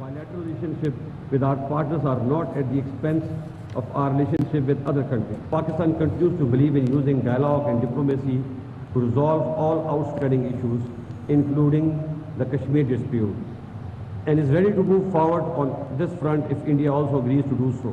Bilateral relationship with our partners are not at the expense of our relationship with other countries. Pakistan continues to believe in using dialogue and diplomacy to resolve all outstanding issues, including the Kashmir dispute, and is ready to move forward on this front if India also agrees to do so.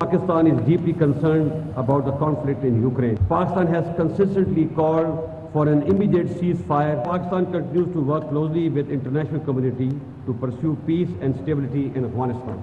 Pakistan is deeply concerned about the conflict in Ukraine. Pakistan has consistently called for an immediate ceasefire. Pakistan continues to work closely with international community to pursue peace and stability in Afghanistan.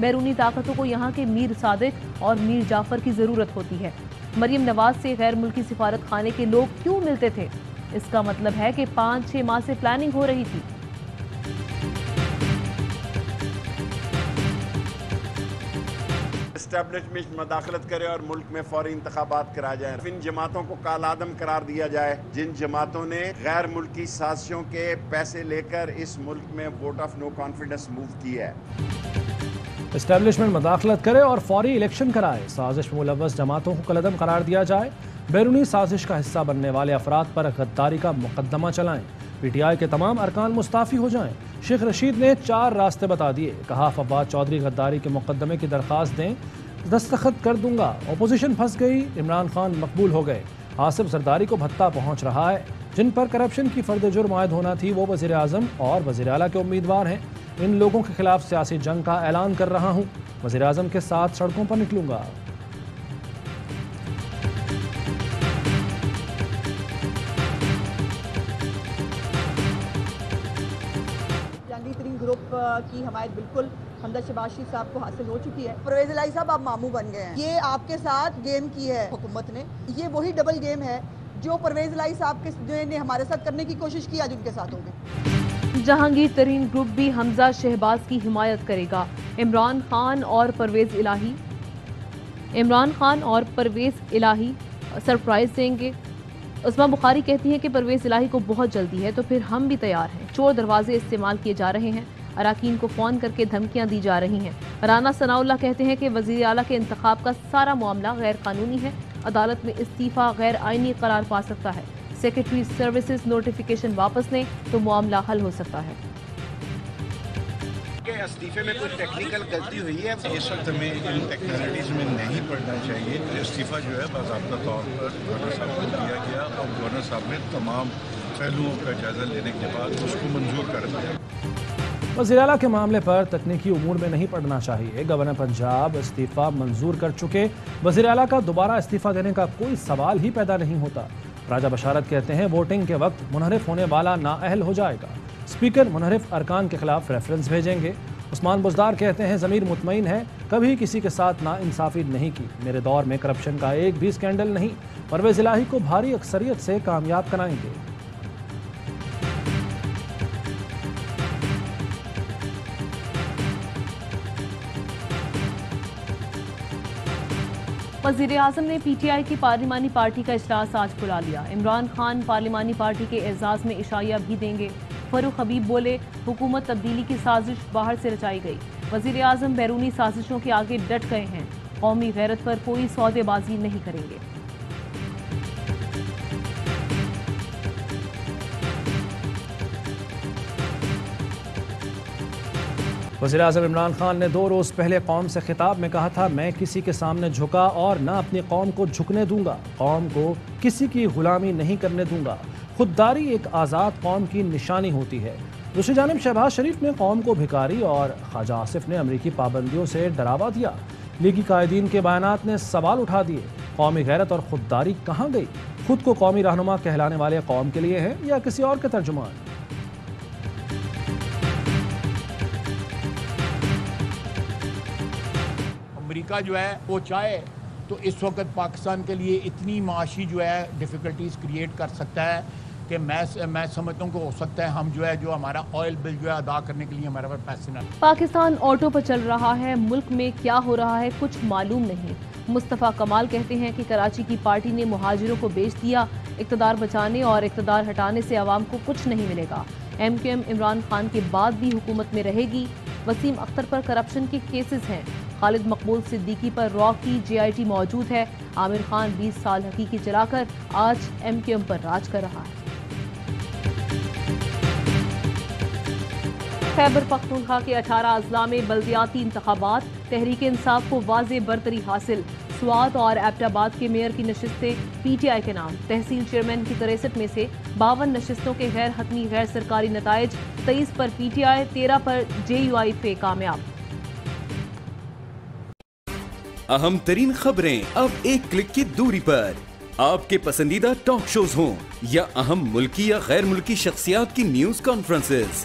بیرونی طاقتوں کو یہاں کے میر صادق اور میر جعفر کی ضرورت ہوتی ہے۔ مریم نواز سے غیر ملکی سفارت خانے کے لوگ کیوں ملتے تھے؟ اس کا مطلب ہے کہ 5-6 ماہ سے پلاننگ ہو رہی تھی۔ اسٹیبلشمنٹ مداخلت کرے اور ملک میں فوری انتخابات کرا جائیں۔ ان جماعتوں کو کالعدم قرار دیا جائے جن جماعتوں نے غیر ملکی سازشوں کے پیسے لے کر اس ملک میں vote of no confidence move کی ہے۔ اسٹیبلشمنٹ مداخلت کرے اور فوری الیکشن کرائے، سازش میں ملوث جماعتوں کو کالعدم قرار دیا جائے، بیرونی سازش کا حصہ بننے والے افراد پر غداری کا مقدمہ چلائیں، پی ٹی آئی کے تمام ارکان مستعفی ہو جائیں۔ شیخ رشید نے 4 راستے بتا دیے، کہا فواد چودھری غداری کے مقدمے کی درخواست دیں، دستخط کر دوں گا۔ اپوزیشن پھنس گئی، عمران خان مقبول ہو گئے، آصف زرداری کو بھتہ پہنچ رہا ہے، جن پر کرپشن کی فرد جرم عائد ہونا تھی وہ وزیر اعظم اور وزیر اعلیٰ کے امیدوار ہیں، ان لوگوں کے خلاف سیاسی جنگ کا اعلان کر رہا ہوں، وزیر اعظم کے ساتھ سڑکوں پر نکلوں گا۔ گروپ کی حمایت بالکل حمزہ شہباز شریف صاحب کو حاصل ہو چکی ہے۔ پرویز الہی صاحب آپ ماموں بن گئے ہیں، یہ آپ کے ساتھ گیم کی ہے حکومت نے، یہ وہی ڈبل گیم ہے جو پرویز الہی صاحب کے جو نے ہمارے ساتھ کرنے کی کوشش کی آج ان کے ساتھ ہوگی۔ جہانگیر ترین گروپ بھی حمزہ شہباز کی حمایت کرے گا۔ عمران خان اور پرویز الہی سرپرائز دیں گے۔ عثمان بخاری کہتی ہیں کہ پرویز الہی کو بہت جلدی ہے تو پھر ہم بھی تیار ہیں، چور دروازے استعمال کیے جا رہے ہیں، اراکین کو فون کر کے دھمکیاں دی جا رہی ہیں۔ رانا ثناء اللہ کہتے ہیں کہ وزیر اعلیٰ کے انتخاب کا سارا معاملہ غیر قانونی ہے، عدالت میں استعفیٰ غیر آئینی قرار پا سکتا ہے، سیکرٹری سروسز نوٹیفیکیشن واپس لیں تو معاملہ حل ہو سکتا ہے۔ کہ استعفے میں کوئی ٹیکنیکل غلطی ہوئی ہے، اس وقت ہمیں ان ٹیکنالوجیز میں نہیں پڑھنا چاہیے۔ استعفیٰ جو ہے باضابطہ طور پر گورنر صاحب کو دیا گیا اور گورنر صاحب نے تمام پہلوؤں کا جائزہ لینے کے بعد اس کو منظور کر دیا۔ وزیر اعلیٰ کے معاملے پر تکنیکی امور میں نہیں پڑنا چاہیے، گورنر پنجاب استعفیٰ منظور کر چکے، وزیر اعلیٰ کا دوبارہ استعفیٰ دینے کا کوئی سوال ہی پیدا نہیں ہوتا۔ راجہ بشارت کہتے ہیں ووٹنگ کے وقت منحرف ہونے والا نااہل ہو جائے گا، اسپیکر منحرف ارکان کے خلاف ریفرنس بھیجیں گے۔ عثمان بزدار کہتے ہیں ضمیر مطمئن ہے، کبھی کسی کے ساتھ ناانصافی نہیں کی، میرے دور میں کرپشن کا ایک بھی سکینڈل نہیں، پرویز الہی کو بھاری اکثریت سے کامیاب کرائیں گے۔ وزیر اعظم نے پی ٹی آئی کی پارلیمانی پارٹی کا اجلاس آج بلا لیا۔ عمران خان پارلیمانی پارٹی کے اعزاز میں عشائیہ بھی دیں گے۔ فاروق حبیب بولے حکومت تبدیلی کی سازش باہر سے رچائی گئی، وزیر اعظم بیرونی سازشوں کے آگے ڈٹ گئے ہیں، قومی غیرت پر کوئی سودے بازی نہیں کریں گے۔ وزیر اعظم عمران خان نے 2 روز پہلے قوم سے خطاب میں کہا تھا میں کسی کے سامنے جھکا اور نہ اپنی قوم کو جھکنے دوں گا، قوم کو کسی کی غلامی نہیں کرنے دوں گا، خودداری ایک آزاد قوم کی نشانی ہوتی ہے۔ دوسری جانب شہباز شریف نے قوم کو بھکاری اور خواجہ آصف نے امریکی پابندیوں سے ڈراوا دیا۔ لیگی قائدین کے بیانات نے سوال اٹھا دیے، قومی غیرت اور خودداری کہاں گئی؟ خود کو قومی رہنما کہلانے والے قوم کے لیے ہیں یا کسی اور کے ترجمان؟ امریکہ جو ہے وہ چاہے تو اس وقت پاکستان کے لیے اتنی معاشی جو ہے ڈیفیکلٹیز کریٹ کر سکتا ہے کہ میں سمجھتا ہوں کہ ہو سکتا ہے ہم جو ہمارا آئل بل جو ہے ادا کرنے کے لیے ہمارے پاس پیسے نہ۔ پاکستان آٹو پر چل رہا ہے، ملک میں کیا ہو رہا ہے کچھ معلوم نہیں۔ مصطفیٰ کمال کہتے ہیں کہ کراچی کی پارٹی نے مہاجروں کو بیچ دیا، اقتدار بچانے اور اقتدار ہٹانے سے عوام کو کچھ نہیں ملے گا۔ M Q M Imran Khan کے بعد بھی حکومت میں رہے گی۔ وسیم اختر پر کرپشن کے کیسز ہیں، خالد مقبول صدیقی پر را کی جے آئی ٹی موجود ہے، عامر خان 20 سال حقیقی چلا کر آج ایم کیو ایم پر راج کر رہا ہے۔ خیبر پختونخوا کے 18 اضلاع میں بلدیاتی انتخابات، تحریک انصاف کو واضح برتری حاصل، سوات اور ایبٹ آباد کے میئر کی نشستیں پی ٹی آئی کے نام، تحصیل چیئرمین کی 63 میں سے 52 نشستوں کے غیر حتمی غیر سرکاری نتائج، 23 پر P T I, 13 per J you آئی پہ کامیاب۔ اہم ترین خبریں اب ایک کلک کی دوری پر، آپ کے پسندیدہ ٹاک شوز ہوں یا اہم ملکی یا غیر ملکی شخصیات کی نیوز کانفرنسز،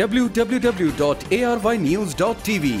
www.arYnews.tv।